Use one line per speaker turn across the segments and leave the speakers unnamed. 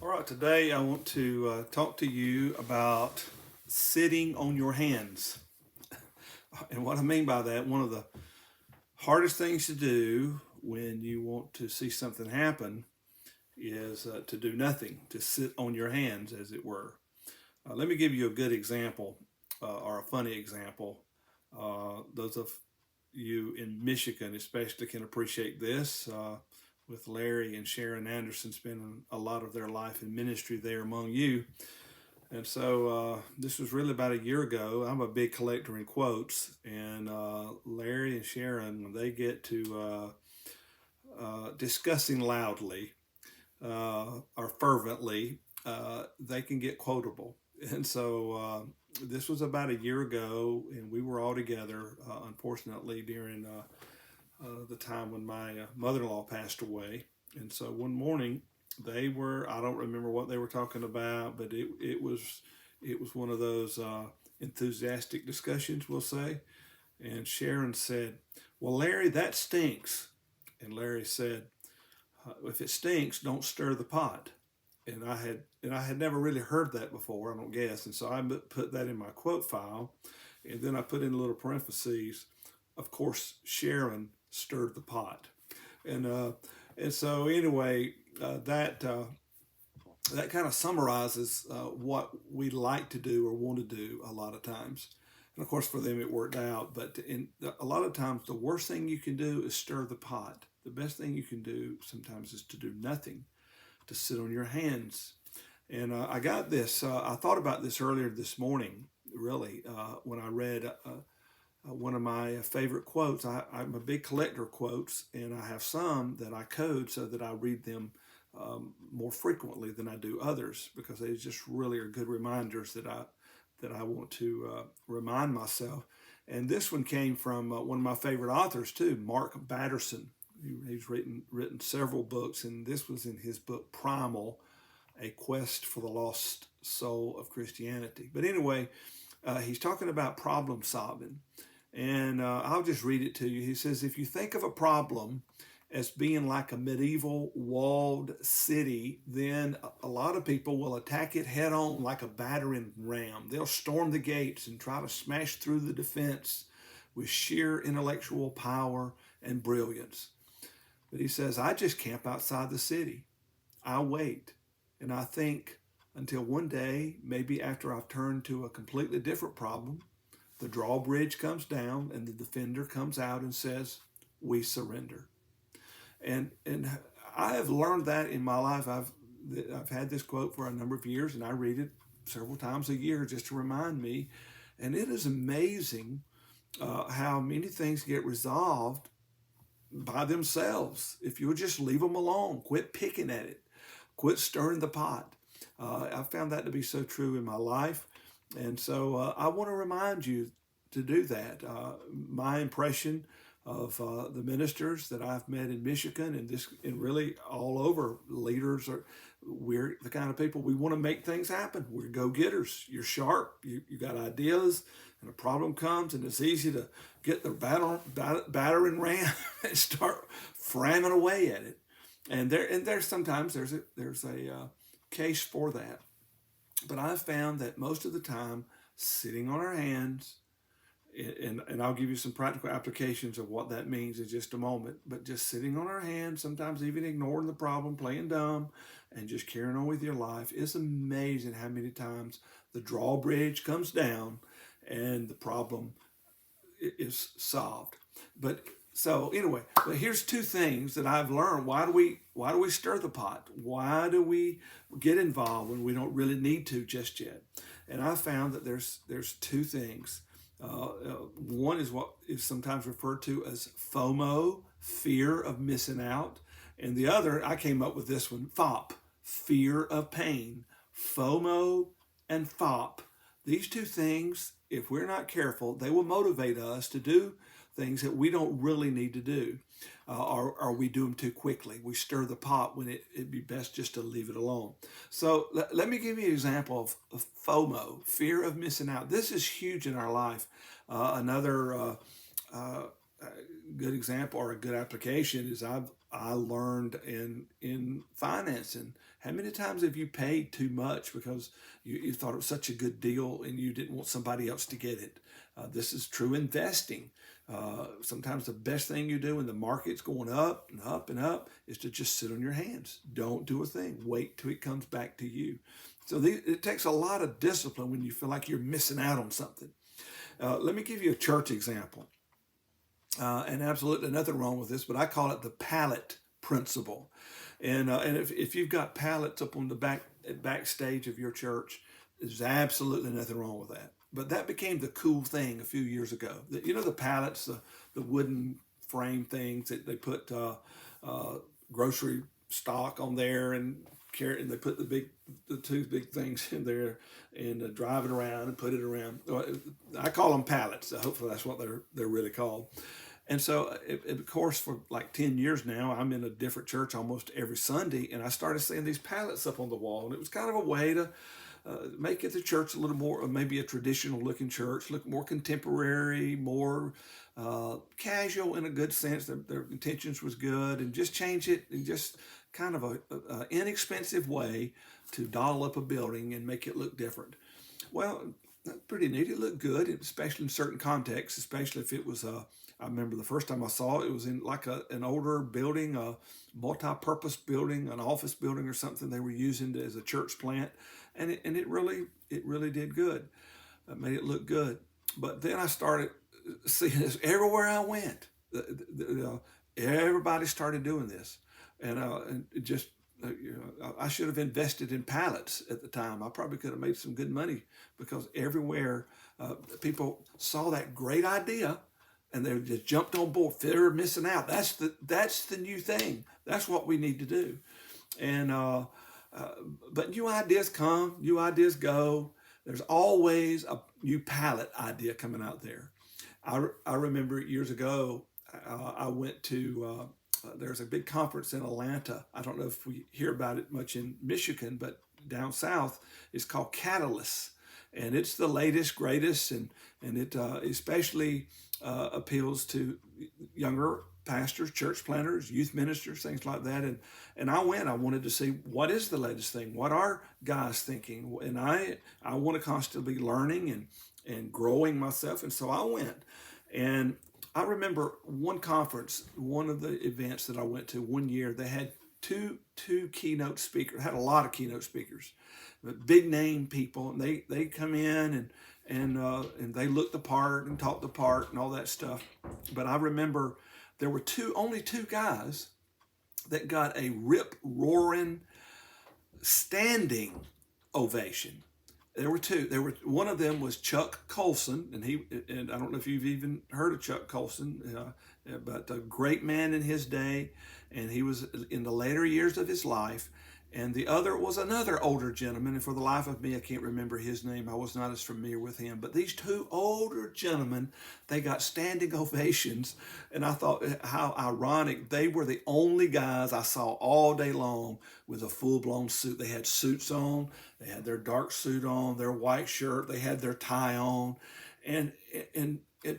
All right, today I want to talk to you about sitting on your hands. And what I mean by that, one of the hardest things to do when you want to see something happen is to do nothing, to sit on your hands, as it were. Let me give you a good example or a funny example. Those of you in Michigan, especially, can appreciate this. With Larry and Sharon Anderson spending a lot of their life in ministry there among you. And so this was really about a year ago. I'm a big collector in quotes, and Larry and Sharon, when they get to discussing loudly or fervently, they can get quotable. And so this was about a year ago, and we were all together, unfortunately, during the time when my mother-in-law passed away. And so one morning, I don't remember what they were talking about, but it was one of those enthusiastic discussions, we'll say. And Sharon said, "Well, Larry, that stinks." And Larry said, "If it stinks, don't stir the pot." And I had never really heard that before, I don't guess. And so I put that in my quote file, and then I put in a little parentheses. Of course, Sharon stirred the pot, and uh, and so anyway, that kind of summarizes what we like to do or want to do a lot of times. And of course, for them, it worked out. But a lot of times, the worst thing you can do is stir the pot. The best thing you can do sometimes is to do nothing, to sit on your hands. And I got this. I thought about this earlier this morning, really, when I read one of my favorite quotes. I'm a big collector of quotes, and I have some that I code so that I read them more frequently than I do others, because they just really are good reminders that I want to remind myself. And this one came from one of my favorite authors too, Mark Batterson. He's written several books, and this was in his book Primal: A Quest for the Lost Soul of Christianity. But anyway, he's talking about problem solving. And I'll just read it to you. He says, if you think of a problem as being like a medieval walled city, then a lot of people will attack it head on like a battering ram. They'll storm the gates and try to smash through the defense with sheer intellectual power and brilliance. But he says, I just camp outside the city. I wait and I think until one day, maybe after I've turned to a completely different problem, the drawbridge comes down and the defender comes out and says, we surrender. And I have learned that in my life. I've had this quote for a number of years, and I read it several times a year just to remind me. And it is amazing how many things get resolved by themselves if you'll just leave them alone. Quit picking at it. Quit stirring the pot. I found that to be so true in my life. And so I want to remind you to do that. My impression of the ministers that I've met in Michigan and really all over, leaders we're the kind of people, we want to make things happen. We're go-getters. You're sharp. You got ideas, and a problem comes, and it's easy to get the battering ram and start framming away at it. And there's sometimes there's a case for that. But I've found that most of the time, sitting on our hands, and I'll give you some practical applications of what that means in just a moment, but just sitting on our hands, sometimes even ignoring the problem, playing dumb, and just carrying on with your life, it's amazing how many times the drawbridge comes down and the problem is solved. But so anyway, but here's two things that I've learned. Why do we stir the pot? Why do we get involved when we don't really need to just yet? And I found that there's two things. One is what is sometimes referred to as FOMO, fear of missing out, and the other, I came up with this one, FOP, fear of pain. FOMO and FOP. These two things, if we're not careful, they will motivate us to do things that we don't really need to do, or we do them too quickly. We stir the pot when it'd be best just to leave it alone. So let me give you an example of FOMO, fear of missing out. This is huge in our life. Another good example or a good application is I learned in financing. How many times have you paid too much because you thought it was such a good deal and you didn't want somebody else to get it? This is true investing. Sometimes the best thing you do when the market's going up and up and up is to just sit on your hands. Don't do a thing. Wait till it comes back to you. So it takes a lot of discipline when you feel like you're missing out on something. Let me give you a church example. And absolutely nothing wrong with this, but I call it the pallet principle. And if you've got pallets up on the backstage of your church, there's absolutely nothing wrong with that. But that became the cool thing a few years ago. You know the pallets, the wooden frame things that they put grocery stock on there and carry, and they put the two big things in there and drive it around and put it around. I call them pallets. Hopefully that's what they're really called. And so, of course, for like 10 years now, I'm in a different church almost every Sunday, and I started seeing these pallets up on the wall, and it was kind of a way to make it the church a little more, maybe a traditional looking church, look more contemporary, more casual in a good sense. Their intentions was good, and just change it in just kind of a inexpensive way to doll up a building and make it look different. Well, that's pretty neat. It looked good, especially in certain contexts, especially if it was I remember the first time I saw it, it was in like an older building, a multi-purpose building, an office building or something they were using as a church plant, and it really did good. It made it look good. But then I started seeing this everywhere I went. Everybody started doing this, and it just I should have invested in pallets at the time. I probably could have made some good money because everywhere people saw that great idea and they just jumped on board. Fear of missing out. That's the new thing. That's what we need to do. And but new ideas come, new ideas go. There's always a new palette idea coming out there. I remember years ago, I went to there's a big conference in Atlanta. I don't know if we hear about it much in Michigan, but down south it's called Catalyst, and it's the latest, greatest, and it especially appeals to younger pastors, church planners, youth ministers, things like that. And I went. I wanted to see what is the latest thing. What are guys thinking? And I want to constantly be learning and growing myself. And so I went. And I remember one conference, one of the events that I went to one year. They had two keynote speakers. Had a lot of keynote speakers, but big name people. And they come in and they look the part and talk the part and all that stuff. But I remember there were only two guys that got a rip-roaring standing ovation. There were two. One of them was Chuck Colson, and I don't know if you've even heard of Chuck Colson, but a great man in his day, and he was in the later years of his life. And the other was another older gentleman, and for the life of me, I can't remember his name. I was not as familiar with him. But these two older gentlemen, they got standing ovations, and I thought how ironic. They were the only guys I saw all day long with a full-blown suit. They had suits on, they had their dark suit on, their white shirt, they had their tie on,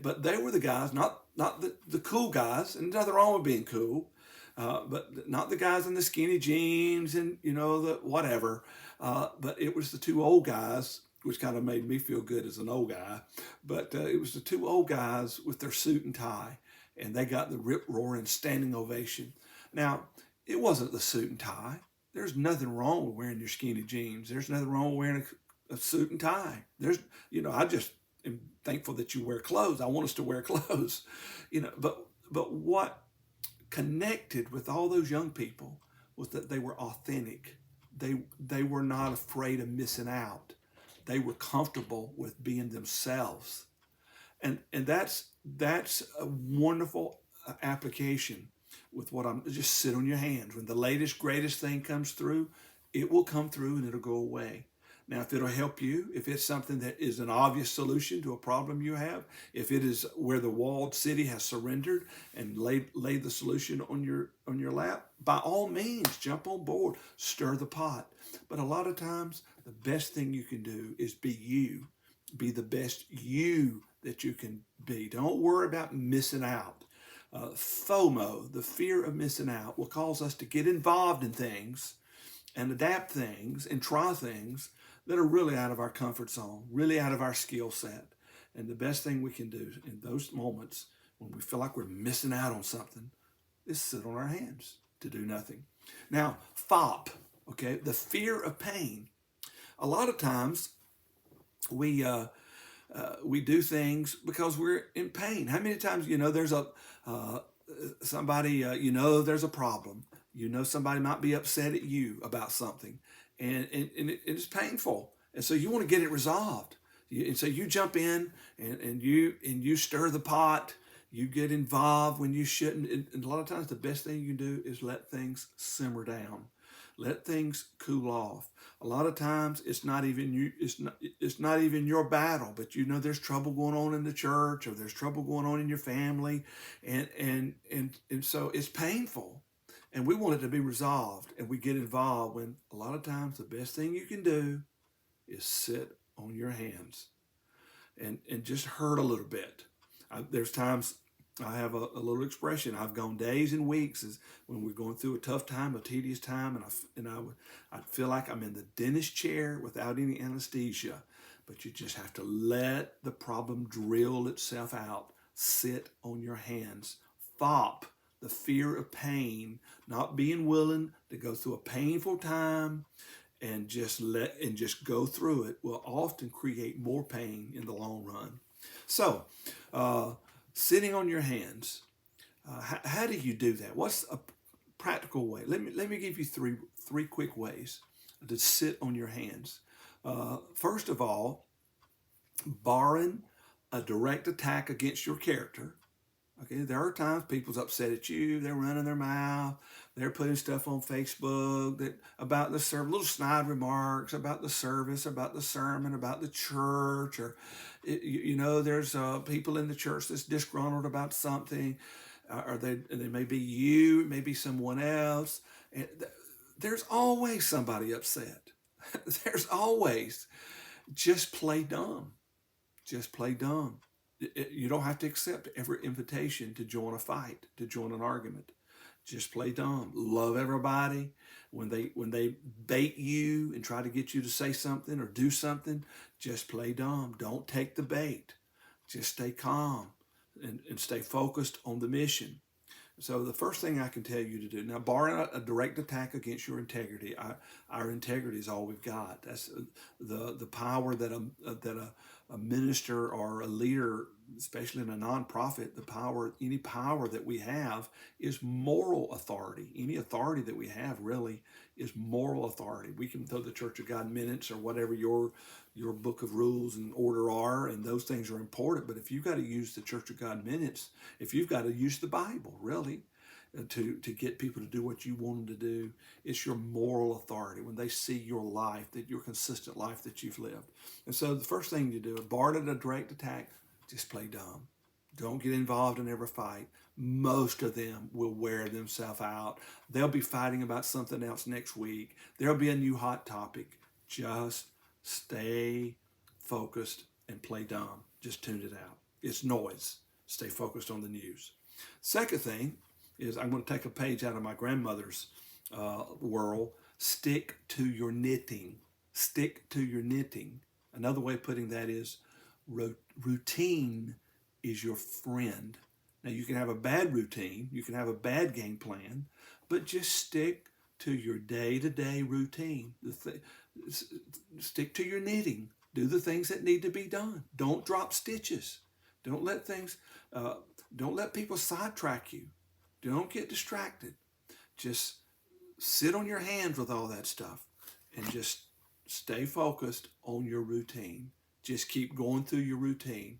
but they were the guys, not the cool guys, and nothing wrong with being cool. But not the guys in the skinny jeans and, the whatever. But it was the two old guys, which kind of made me feel good as an old guy. But it was the two old guys with their suit and tie, and they got the rip-roaring standing ovation. Now, it wasn't the suit and tie. There's nothing wrong with wearing your skinny jeans. There's nothing wrong with wearing a suit and tie. I just am thankful that you wear clothes. I want us to wear clothes, but what connected with all those young people was that they were authentic. They were not afraid of missing out. They were comfortable with being themselves, and that's a wonderful application with what I'm just sit on your hands. When the latest greatest thing comes through, it will come through and it'll go away. Now, if it'll help you, if it's something that is an obvious solution to a problem you have, if it is where the walled city has surrendered and laid the solution on your lap, by all means, jump on board, stir the pot. But a lot of times, the best thing you can do is be you. Be the best you that you can be. Don't worry about missing out. FOMO, the fear of missing out, will cause us to get involved in things and adapt things and try things that are really out of our comfort zone, really out of our skill set. And the best thing we can do in those moments when we feel like we're missing out on something is sit on our hands to do nothing. Now, FOP, okay, the fear of pain. A lot of times we do things because we're in pain. How many times there's a somebody there's a problem. Somebody might be upset at you about something, and it's painful, and so you want to get it resolved. And so you jump in and you stir the pot. You get involved when you shouldn't. And a lot of times the best thing you can do is let things simmer down. Let things cool off. A lot of times it's not even you. It's not even your battle, but there's trouble going on in the church, or there's trouble going on in your family, and so it's painful, and we want it to be resolved, and we get involved when a lot of times the best thing you can do is sit on your hands and just hurt a little bit. There's times I have a little expression. I've gone days and weeks as when we're going through a tough time, a tedious time, and I feel like I'm in the dentist chair without any anesthesia. But you just have to let the problem drill itself out. Sit on your hands. FOP, the fear of pain, not being willing to go through a painful time and just go through it will often create more pain in the long run. So, sitting on your hands, how do you do that? What's a practical way? Let me give you three quick ways to sit on your hands. First of all, barring a direct attack against your character. Okay, there are times people's upset at you. They're running their mouth. They're putting stuff on Facebook about the service, little snide remarks about the service, about the sermon, about the church, or there's people in the church that's disgruntled about something, or they may be you, it may be someone else. And there's always somebody upset. There's always. Just play dumb. Just play dumb. You don't have to accept every invitation to join a fight, to join an argument. Just play dumb. Love everybody. When they bait you and try to get you to say something or do something, just play dumb. Don't take the bait. Just stay calm and stay focused on the mission. So the first thing I can tell you to do, now barring a direct attack against your integrity, our integrity is all we've got. That's the power that a minister or a leader, especially in a nonprofit, any power that we have is moral authority. Any authority that we have really is moral authority. We can throw the Church of God minutes or whatever your book of rules and order are, and those things are important. But if you've got to use the Church of God minutes, if you've got to use the Bible, really, to get people to do what you want them to do, it's your moral authority when they see your life, your consistent life that you've lived. And so the first thing you do, barring a direct attack, just play dumb. Don't get involved in every fight. Most of them will wear themselves out. They'll be fighting about something else next week. There'll be a new hot topic. Just stay focused and play dumb. Just tune it out. It's noise. Stay focused on the news. Second thing is I'm going to take a page out of my grandmother's world. Stick to your knitting. Stick to your knitting. Another way of putting that is routine is your friend. Now, you can have a bad routine, you can have a bad game plan, but just stick to your day-to-day routine. Stick to your knitting. Do the things that need to be done. Don't drop stitches. Don't let people sidetrack you. Don't get distracted. Just sit on your hands with all that stuff and just stay focused on your routine. Just keep going through your routine.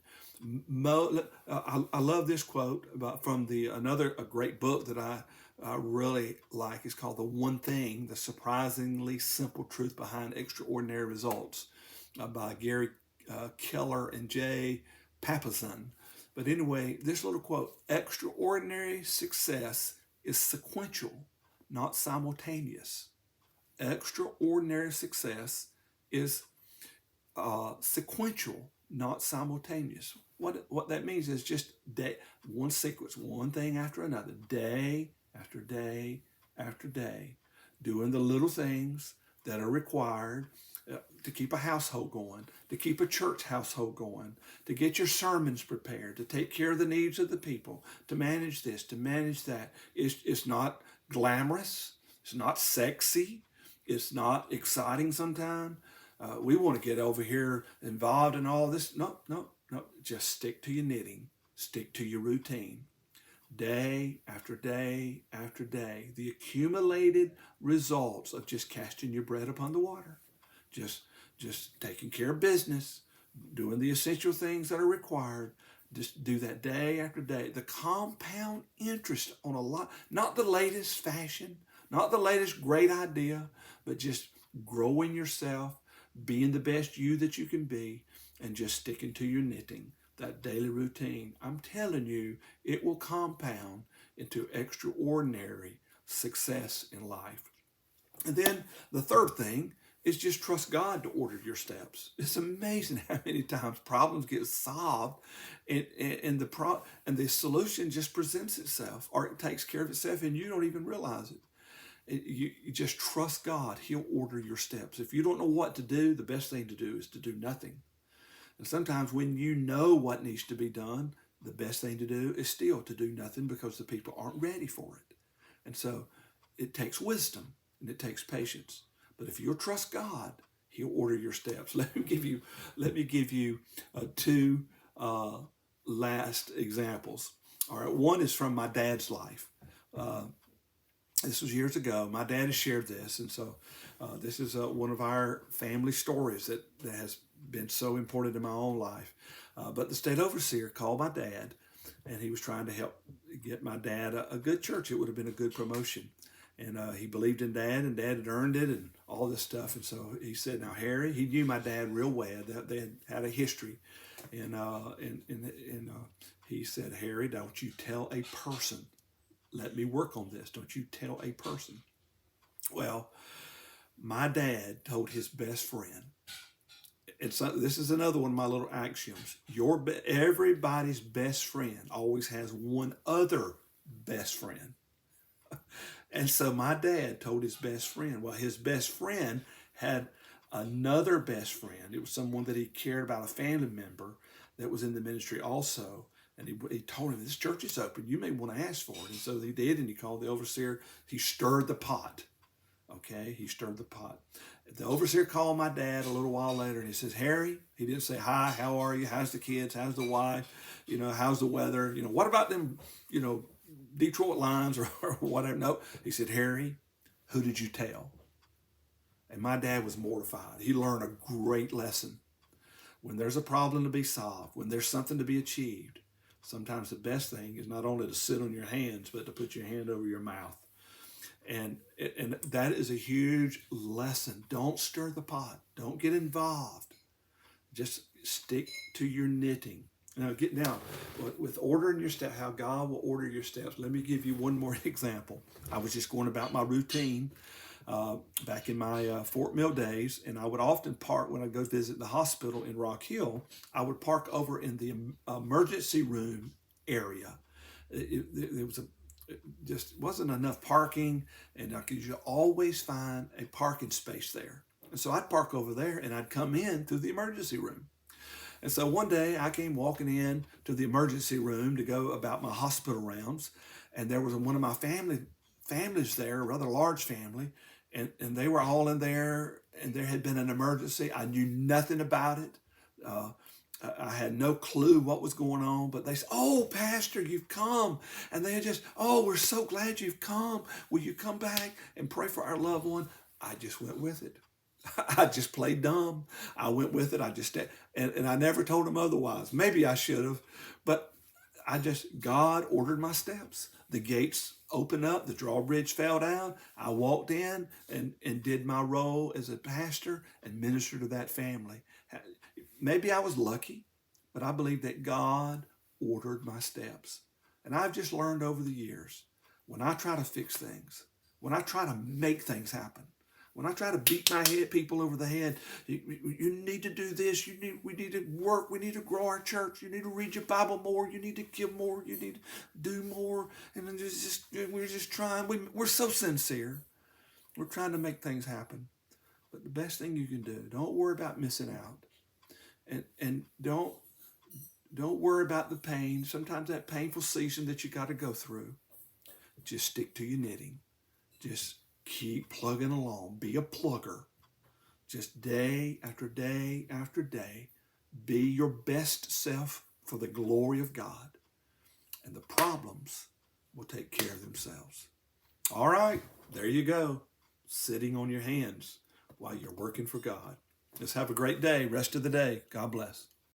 I love this quote from a great book that I really like. It's called The One Thing, The Surprisingly Simple Truth Behind Extraordinary Results by Gary Keller and Jay Papasan. But anyway, this little quote, extraordinary success is sequential, not simultaneous. Extraordinary success is sequential, not simultaneous. What that means is just day, one sequence, one thing after another, day after day after day, doing the little things that are required to keep a household going, to keep a church household going, to get your sermons prepared, to take care of the needs of the people, to manage this, to manage that. It's not glamorous. It's not sexy. It's not exciting sometimes. We want to get over here involved in all this. No, no, no. Just stick to your knitting. Stick to your routine. Day after day after day. The accumulated results of just casting your bread upon the water. Just taking care of business. Doing the essential things that are required. Just do that day after day. The compound interest on a lot, not the latest fashion, not the latest great idea, but just growing yourself, being the best you that you can be, and just sticking to your knitting, that daily routine. I'm telling you, it will compound into extraordinary success in life. And then the third thing is just trust God to order your steps. It's amazing how many times problems get solved and the solution just presents itself, or it takes care of itself and you don't even realize it. You just trust God. He'll order your steps. If you don't know what to do, the best thing to do is to do nothing. And sometimes when you know what needs to be done, the best thing to do is still to do nothing because the people aren't ready for it. And so it takes wisdom and it takes patience. But if you'll trust God, He'll order your steps. Let me give you two last examples. All right, one is from my dad's life. This was years ago. My dad has shared this, and so this is one of our family stories that has been so important in my own life. But the state overseer called my dad, and he was trying to help get my dad a good church. It would have been a good promotion. And he believed in Dad, and Dad had earned it, and all this stuff. And so he said, "Now, Harry," he knew my dad real well. They had a history, and he said, "Harry, don't you tell a person. Let me work on this. Don't you tell a person." Well, my dad told his best friend. This is another one of my little axioms. Everybody's best friend always has one other best friend. And so my dad told his best friend. Well, his best friend had another best friend. It was someone that he cared about, a family member that was in the ministry also. And he told him, "This church is open. You may want to ask for it." And so he did, and he called the overseer. He stirred the pot. Okay, he stirred the pot. The overseer called my dad a little while later, and he says, "Harry," he didn't say, "Hi, how are you? How's the kids? How's the wife? How's the weather? What about them, Detroit Lions or whatever?" No, he said, "Harry, who did you tell?" And my dad was mortified. He learned a great lesson. When there's a problem to be solved, when there's something to be achieved, sometimes the best thing is not only to sit on your hands, but to put your hand over your mouth. And that is a huge lesson. Don't stir the pot. Don't get involved. Just stick to your knitting. Now, with ordering your steps, how God will order your steps. Let me give you one more example. I was just going about my routine back in my Fort Mill days, and I would often park when I go visit the hospital in Rock Hill. I would park over in the emergency room area. There was just wasn't enough parking, and I could always find a parking space there. And so I'd park over there, and I'd come in through the emergency room. And so one day I came walking in to the emergency room to go about my hospital rounds, and there was one of my families there, a rather large family, and they were all in there, and there had been an emergency. I knew nothing about it. I had no clue what was going on, but they said, "Oh, Pastor, you've come." And they just, "Oh, we're so glad you've come. Will you come back and pray for our loved one?" I just went with it. I just played dumb. I went with it. And I never told them otherwise. Maybe I should have, but God ordered my steps. The gates opened up, the drawbridge fell down. I walked in and did my role as a pastor and ministered to that family. Maybe I was lucky, but I believe that God ordered my steps. And I've just learned over the years, when I try to fix things, when I try to make things happen, When I try to beat people over the head, you need to do this. We need to work. We need to grow our church. You need to read your Bible more. You need to give more. You need to do more. And then we're just trying. We're so sincere. We're trying to make things happen. But the best thing you can do, don't worry about missing out, and don't worry about the pain. Sometimes that painful season that you got to go through. Just stick to your knitting. Just keep plugging along. Be a plugger. Just day after day after day, be your best self for the glory of God. And the problems will take care of themselves. All right, there you go. Sitting on your hands while you're working for God. Just have a great day, rest of the day. God bless.